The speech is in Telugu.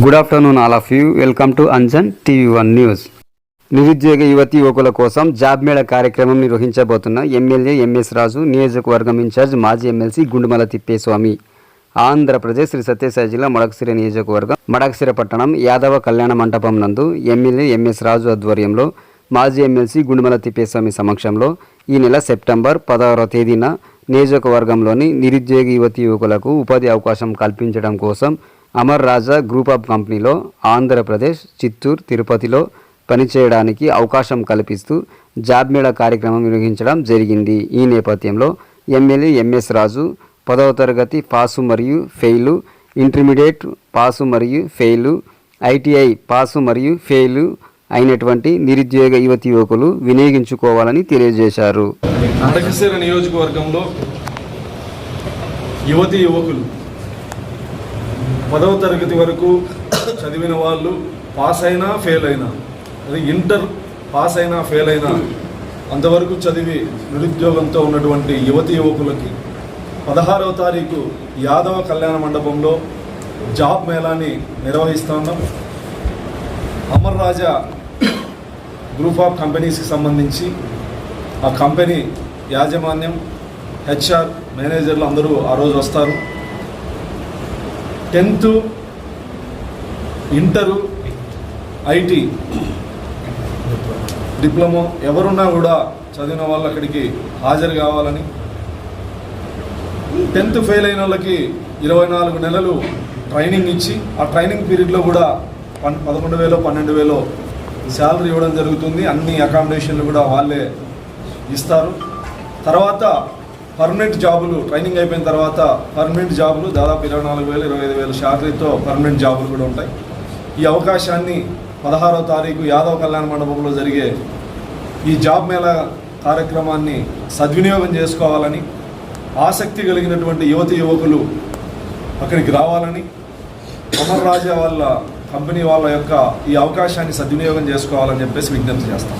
Good afternoon all of you. Welcome to Anjan TV1 news. నిరుద్యోగ యువతి యువకుల కోసం జాబ్ మేళా కార్యక్రమం నిర్వహించబోతున్న ఎమ్మెల్యే ఎంఎస్ రాజు, నియోజకవర్గం ఇన్ఛార్జ్ మాజీ ఎమ్మెల్సీ గుండుమల తిప్పేస్వామి. ఆంధ్రప్రదేశ్ శ్రీ సత్యసాయి జిల్లా మడకశిర నియోజకవర్గం మడకశిర పట్టణం యాదవ కళ్యాణ మంటపం నందు ఎమ్మెల్యే ఎంఎస్ రాజు ఆధ్వర్యంలో మాజీ ఎమ్మెల్సీ గుండుమల తిప్పేస్వామి సమక్షంలో ఈ నెల సెప్టెంబర్ 16వ తేదీన నియోజకవర్గంలోని నిరుద్యోగ యువతి యువకులకు ఉపాధి అవకాశం కల్పించడం కోసం అమర్ రాజా గ్రూప్ ఆఫ్ కంపెనీలో ఆంధ్రప్రదేశ్, చిత్తూరు, తిరుపతిలో పనిచేయడానికి అవకాశం కల్పిస్తూ జాబ్ మేళా కార్యక్రమం నిర్వహించడం జరిగింది. ఈ నేపథ్యంలో ఎమ్మెల్యే ఎంఎస్ రాజు 10వ తరగతి పాసు మరియు ఫెయిలు, ఇంటర్మీడియట్ పాసు మరియు ఫెయిలు, ITI పాసు మరియు ఫెయిలు అయినటువంటి నిరుద్యోగ యువతి యువకులు వినియోగించుకోవాలని తెలియజేశారు. మడకశిర నియోజకవర్గంలో యువతి యువకులు 10వ తరగతి వరకు చదివిన వాళ్ళు పాస్ అయినా ఫెయిల్ అయినా, అది ఇంటర్ పాస్ అయినా ఫెయిల్ అయినా అంతవరకు చదివి నిరుద్యోగంతో ఉన్నటువంటి యువతి యువకులకి 16వ తారీఖు యాదవ కళ్యాణ మండపంలో జాబ్ మేళాని నిర్వహిస్తున్నాం. అమర్ రాజా గ్రూప్ ఆఫ్ కంపెనీస్కి సంబంధించి ఆ కంపెనీ యాజమాన్యం, HR, మేనేజర్లు అందరూ ఆ రోజు వస్తారు. 10th, ఇంటరు, IT, డిప్లొమా ఎవరున్నా కూడా చదివిన వాళ్ళు అక్కడికి హాజరు కావాలని, 10th ఫెయిల్ అయిన వాళ్ళకి 24 నెలలు ట్రైనింగ్ ఇచ్చి ఆ ట్రైనింగ్ పీరియడ్లో కూడా 11,000 12,000 శాలరీ ఇవ్వడం జరుగుతుంది. అన్ని అకామిడేషన్లు కూడా వాళ్ళే ఇస్తారు. తర్వాత పర్మనెంట్ జాబులు, ట్రైనింగ్ అయిపోయిన తర్వాత పర్మనెంట్ జాబులు దాదాపు 24,000 25,000 శాలరీతో పర్మనెంట్ జాబులు కూడా ఉంటాయి. ఈ అవకాశాన్ని 16వ తారీఖు యాదవ కళ్యాణ మండపంలో జరిగే ఈ జాబ్ మేళా కార్యక్రమాన్ని సద్వినియోగం చేసుకోవాలని, ఆసక్తి కలిగినటువంటి యువతి యువకులు అక్కడికి రావాలని, అమర్ రాజా వాళ్ళ కంపెనీ వాళ్ళ యొక్క ఈ అవకాశాన్ని సద్వినియోగం చేసుకోవాలని చెప్పేసి విజ్ఞప్తి చేస్తాం.